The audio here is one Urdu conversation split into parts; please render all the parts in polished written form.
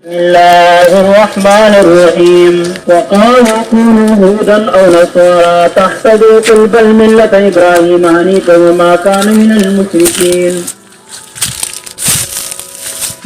بسم الله الرحمن الرحيم وقالوا كونوا هودا أو نصارى تهتدوا قل بل ملة إبراهيم حنيفا وما كان من المشركين.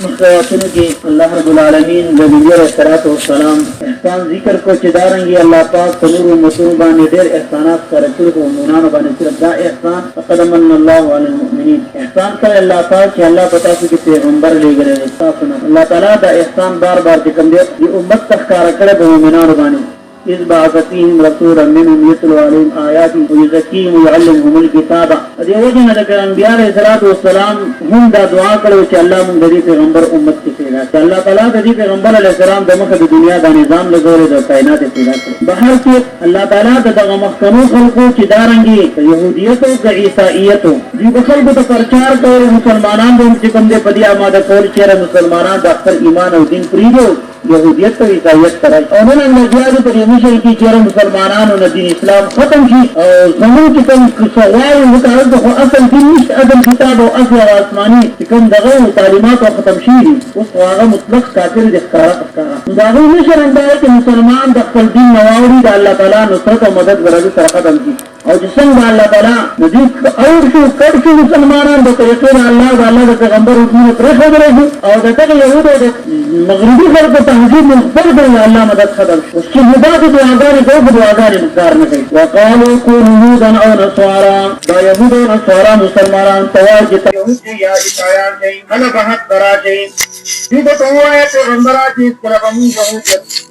مخاطب کی اللہ رب العالمین نبی علیہ الصلوۃ والسلام احسان ذکر کو چدارنگی اللہ پاک تنور متون باندې ډېر احسانات کړل او مومنانو باندې صرف دا احسان فقد من الله على المؤمنين احسان کړ الله پاک چې الله پتا چې پیغمبر لګره تاسو نه الله تعالی دا احسان بار بار ذکر دی امت تخکار کړه د مومنانو باندې إذ بعث فيهم رسولا منهم يتلو عليهم آياته ويزكيهم ويعلمهم الكتاب. دې وجه نه د انبیاء علیه الصلاۃ والسلام هم دا دعا کړو چې الله مونږ دې پیغمبر امت کې پیدا کړي. الله تعالی دې پیغمبر علیه السلام د مخه د دنیا د نظام لګوري د کائنات پیدا کړي. بهر کې الله تعالی دغه مخکنو خلقو چې دارنګي يهوديت او عیسائیت دې په خلکو ته پرچار کوي مسلمانان به چې کوم دې په دې آماده کول چې مسلمانان د خپل ایمان او دین پریږدي یهودیت او عیسائیت کرای او نن موږ په دې مشر کې چې مسلمانانو د دین اسلام ختم شي او زموږ چې کوم سوال وکړو د اصل دین نشته ادم کتاب او اصل آسماني چې کوم دغه تعلیمات ختم شي اوس هغه مطلق کافر دي ښکارا دغه مشر اندای چې مسلمان د خپل دین نواوړي د الله تعالی نصرت او مدد ورته سره ختم شي او چې څنګه الله تعالی نزيد او شو کړو مسلمانان د طریقې الله د الله د پیغمبر حکم پر خبره او دغه يهودو د مغربي خلکو تهذيب مخبر الله مدد ختم شو چې مدد دعاګانې کوي دعاګانې مقدار نه کوي وقالوا كونوا هودا او نصارى دا يهود او نصارى مسلمانان تواجد يهود یا عیسایان دي انا بحق دراجي دې ته وایي چې پیغمبرات کله کوم يهود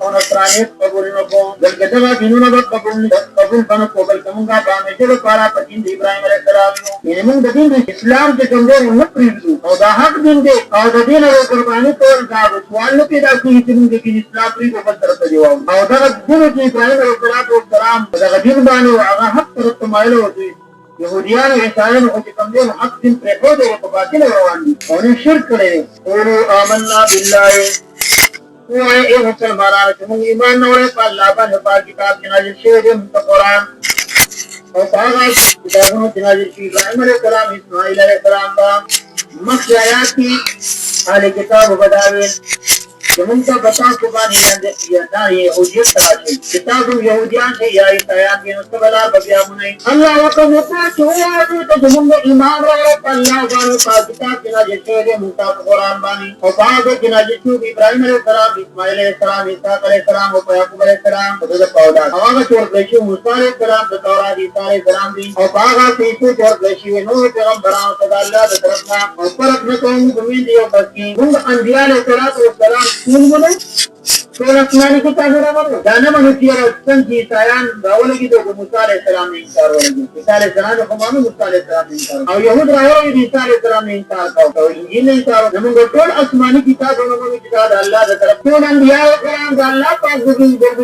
او نصرانيت قبول نه کوم بلکې دا دینونه به قبول باندې قبول کومه باندې چې لپاره په دین ابراهيم عليه السلام نو یې موږ د دین اسلام کې کوم ډېر نه پریږدو او دا حق دین دی او د دین او قرباني ټول دا سوال نه پیدا کوي چې موږ د اسلام پری په طرف ته دیو او دا دین چې ابراهيم عليه السلام دا دین باندې هغه حق تر مایل وځي يهوديان وعيسایان او چې کوم دین حق دین پر خو دی په باطل روان دي او نه شرک کړي او آمنا بالله وای ای مسلمانانو چې موږ ایمان اورې په الله باندې پاک کتاب کې نازل شوی دی قرآن او هغه کتابونو چې نازل شوي ابراهيم عليه السلام اسماعیل عليه السلام با مخکې آیات کې اهل کتاب وبداوي چې موږ ته بتا کو باندې دا يهوديت راځي کتاب يهوديان چې یا عیسایان دي نو سبلا بیا مونږ الله وکړو چې وایو ته موږ ایمان راوړو په الله باندې پاک کتاب کې نازل شوی دی موږ ته قرآن باندې او هغه کې نازل شوی ابراهيم عليه السلام اسماعیل عليه السلام اسحاق عليه السلام او یعقوب عليه السلام د پودا هغه چې ورته موسی عليه السلام د تورات عیسی عليه السلام دي او هغه چې ورته شوی نو پیغمبرانو ته الله د طرفه او فرق نه کوم کوم دي او بلکې موږ انبیاء علیه السلام ټول آسمانی کتاب راوړل دا نه مونږ چې څنګه عیسایان راولې د موسی عليه السلام نه انکار ورغلي عیسی عليه السلام خو موسی عليه السلام نه انکار او يهود راولې عیسی عليه السلام نه انکار او انجیل نه انکار موږ ټول آسمانی کتابونه موږ چې دا الله د طرف ټول انبیاء کرام د الله پاک د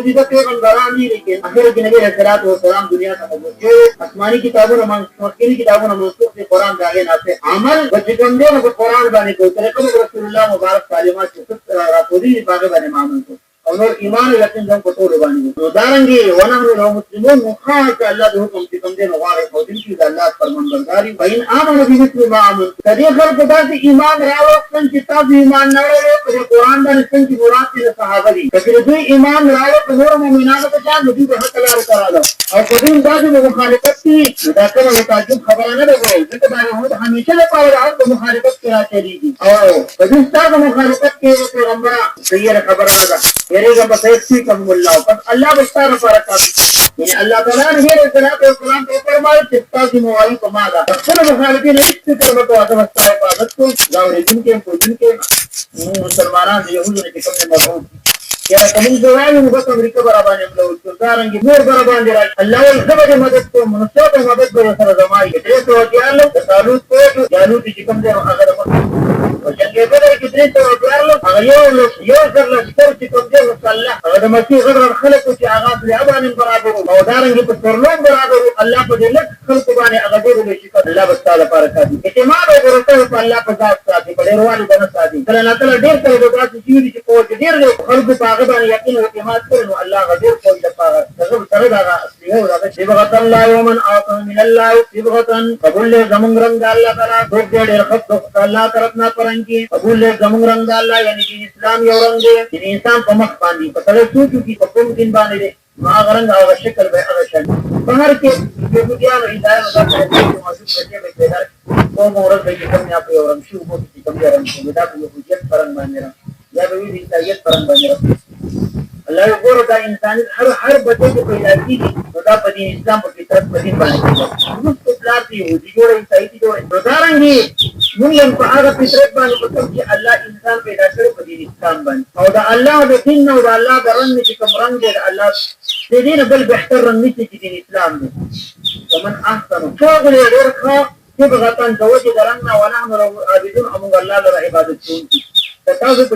دې پیغمبران دي لیکن اخر کې نبی رسول الله دنیا ته وګورئ آسمانی کتابونه موږ مخکې کتابونه موږ د قرآن داغه نه عمل بچګم دې په قرآن باندې کوي طریقې رسول الله مبارک تعلیمات چې راځي باغ باندې معامل او نور ایمان یقین زم په ټول باندې نو دارنګي ونحن لو مسلمون مخاط الله د حکم چې کوم دې غواړي او دې چې د الله فرمانبرداري بین امن بمثل ما امن کدي خلق داسې ایمان راوړل چې تاسو ایمان نه لرئ په قرآن باندې څنګه مراد دي صحابه دي کله دې ایمان راوړل په نور مؤمنانو ته چې دې په حق لار کړاله او کله داسې مخالفت دي دا کومه تعجب خبره نه ده وایي چې دا يهود همیشه لپاره د مخالفت کې راځي او په دې ستاسو مخالفت کې پیغمبر صحیح خبره نه ده يريد بسيطكم الله بس الله بستار بركات يعني الله تعالى غير القرآن والقرآن فرمائے تستاذ موالي كماذا كل مخالفين استكبر بتوعد بستار عبادت کو لاورين کے پوجن کے مسلمانان يهود نے کتنے مذہب کیا کمن زوال مغت امریکہ برابر نے لو سارنگی مور برابر دے الله والخبر مدد کو منصوب مدد کو سر زمائی کے تو جالو تعلق کو جالو کی کم دے اگر وجنګ بدر کې درې ته ورغلل هغه یو ځل لشکر چې کوم دی مصالح هغه د مسیح غره خلکو چې هغه په ابان برابر او دارنګ په سرلون برابر الله په دې لک خلکو باندې هغه دې شي الله بس تعالی برکات دي اعتماد ورته په الله په ذات ساتي په ډیروالي باندې ساتي کله نه کله ډیر ته د ذات چې په ډیر خلکو په باغبان يقين اعتماد كله الله غدير كل دفاع تغب اصليه ولا صبغه الله ومن اعطى من الله صبغه قبول له زمون رنگ الله تعالی دوک دې رخصت الله طرفنا پرنګي قبول له زمون رنگ الله یعنی دین اسلام یو رنگ دی انسان په مخ باندې په تل څو کی په کوم دین باندې ما غرنګ او شکل به هغه شان بهر کې یو ډیانو هدايت او موضوع کې به پیدا او مورز به کوم یا په یو رنگ شو په کوم رنگ دا په یو حجت پرنګ باندې یا به وی هدايت پرنګ باندې الله یو ګور دا انسان هر بچو کې پیدا کیږي دا په دین اسلام په فطرت په دین باندې نو څه پلار دی او دی جوړه ایتای دی جوړه دارنګي موږ په هغه فطرت باندې په کوم چې الله انسان پیدا کړ په دین اسلام باندې او دا الله د دین او دا الله د رنګ چې کوم رنګ دی الله د دین بل بهتر رنګ چې دین اسلام دی ومن احسن شغل ورخه صبغه دوجه درنګ او نحن عابدون امر الله له عبادت کوي تاسو په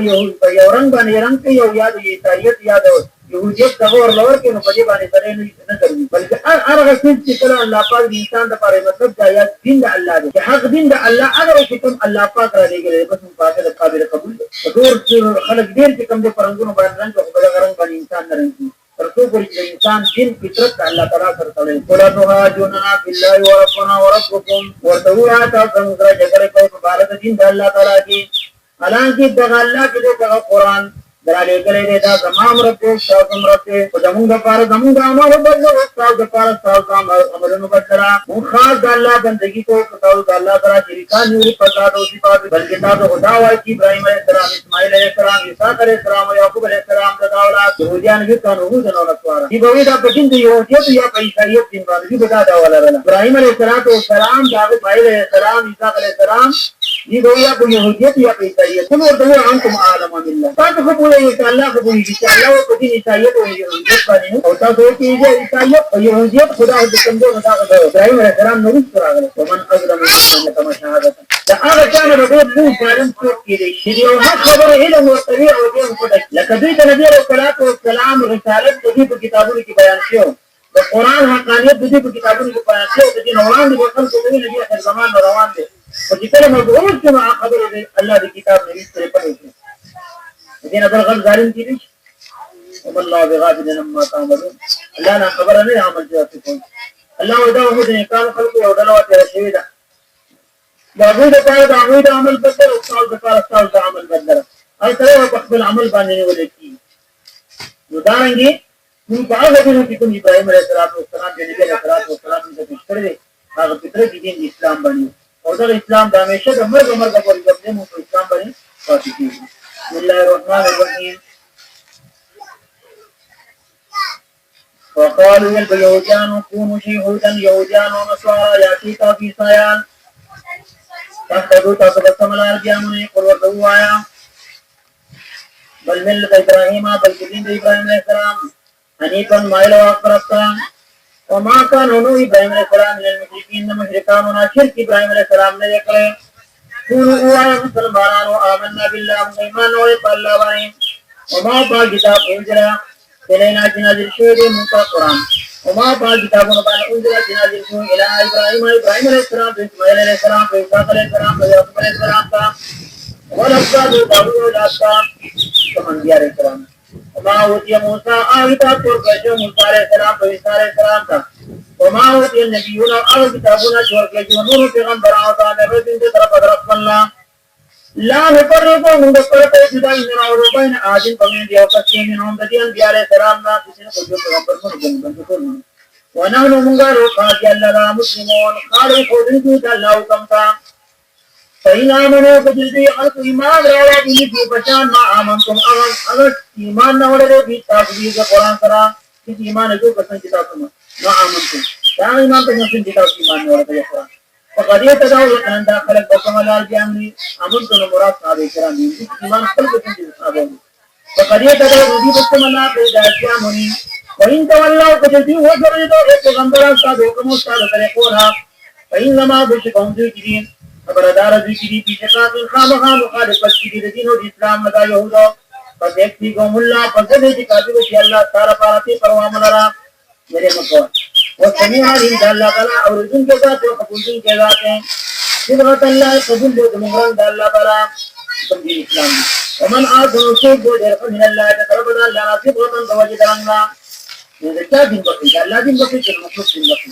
یو رنګ باندې رنګ کې یو یاد ایتایت یاد یهودیت دغور لور کې نو په دې باندې سره نه کوي بلکې هغه څه چې کله الله پاک د انسان لپاره مطلب دا یا دین د الله دی حق دین د الله هغه چې کوم الله پاک را لګي بس په هغه قابل قبول ټول خلک ډیر چې کوم د پرنګونو باندې رنګ په بل رنګ باندې انسان نه رنګي ترڅو چې انسان دین فطرت الله تعالی سره تړي قل تهاجونا بالله وربنا وربكم ورتوا تاسو سره جګړه کوي په بار د دین د الله تعالی کې حالانکه دغه الله کې دغه قرآن درالې کړي دا تمام رته شاوم رته په زمونږ لپاره زمونږ عمل بدل او تاسو لپاره تاسو عملونه بدل او خاص د الله بندگی کو تاسو د الله تعالی شریکان یې پتا او صفات بلکې تاسو خدا وایي چې ابراهيم عليه السلام اسماعیل عليه السلام عيسى عليه السلام او يعقوب عليه السلام د اولاد يهوديان دي قانون د نو لپاره دی به دا په دین دی یو چې یا په عیسایت دین باندې بدا دا ولا ابراهيم عليه السلام داود عليه السلام عيسى عليه السلام دی به یا په يهوديت یا په عیسایت نو ورته انتم عالم بالله تاسو خو په الله خو په الله په دین عیسایت او يهوديت باندې او تاسو کې عیسایت او يهوديت خدا دې کوم نه دا ابراهيم عليه السلام نو راغله ومن اظلم من كما شهادت دا هغه چانه به دې ظالم څوک کېږي چې یو خبره علم او طریق او دین کو لکه دوی ته نبی رسول الله رسالت دې په کتابونو کې بیان شوی د قران حقانیت دې په کتابونو کې بیان شوی د دین وړاندې په خلکو دې نبی اخر زمان روان دي او چې کله موږ ورته خبره دې الله دې کتاب دې سره پڑھو دین بل غل ظالم کیږي او الله بغافل لما تعملون الله نه خبره نه عمل کوي الله ودا هو دې کار خلکو او دلوا ته شوی دا داوود ته داوود عمل بدل او څال د کار عمل بدل او سره په خپل عمل باندې ولکې نو دارنګي موږ په هغه دې کې کوم ابراهيم عليه السلام د نبی عليه السلام د بشری هغه فطرت دین اسلام باندې او دا اسلام د همیشه د مرګ پورې د موږ اسلام باندې پاتې کیږي بسم الله الرحمن الرحيم وقالوا اليهودان كونوا شهودا يهودان ونصارى ياتيك في صيان تحتدوا تتبسم الارجامون قل وردوا بل ملة ابراهيم بل دين ابراهيم عليه السلام حنيفا مائلا واقربتا وما كان هنو ابراهيم عليه السلام من المشركين مشركان ونشرك ابراهيم عليه السلام نے يقرأ كونوا أوايا مسلمان وآمنا بالله وإيمان وإطلاع بهم وما با كتاب أنزل إلينا جنازل شهد موسى القرآن وما با كتاب أنزل جنازل شهد إلى إبراهيم عليه السلام وإسماعيل عليه السلام وإسحاق عليه السلام ويعقوب عليه السلام والأسباط داوود والأسباط كأنبياء عليه السلام وما أوتي موسى كتاب ورقة موسى عليه السلام وعيسى عليه السلام وما أوتي النبيون كتابنا ورقة ونور پیغمبر آتا نبی دې طرف درف الله لا نفرق من دفرق جدا من أوروبين آدم فمن ديو كثير منهم بديان بيار السلام نا كسين كجو پیغمبر من جنب ونحن منغارو قاضي الله مسلمون قالوا خودن كوت الله كمتا فإن آمنوا فجلدي خلق إيمان رأوا بني بشان ما آمنتم أغل إيمان نورده في تابعيز قرآن سرا كت إيمان جو قسم كتابكم ما آمنتم تا إيمان تنسين كتاب إيمان نورده يقرآن فقد يتداول أن داخل بكم الله الجامعي آمنتم مراد صحابه كرام إيمان خلق قسم صحابه فقد يتداول بكم الله بيدا الجامعي وإن تولوا فجلدي وجردوا إتغنبرا صحابه كم استعاد طريقونها فإنما بشكهم ذكرين خبردار ذکری پیچھے قاتل خامخا مخالفت کی دین اور اسلام لگا یہودا پس ایکتی قوم اللہ پس دے کافر کی اللہ تعالی پاراتی پروا ملرا میرے مکو وہ سمیع علیہ اللہ تعالی اور جن کے ذات و قبول کے ذات ہیں صبغت اللہ قبول دے مغرن اللہ تعالی دين الإسلام ومن آخر سوق من الله تقرب الله نصيب وطن توجد لنا إذا دين بقي الله دين بقي المخلوق دين بقي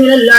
min Allah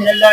min Allah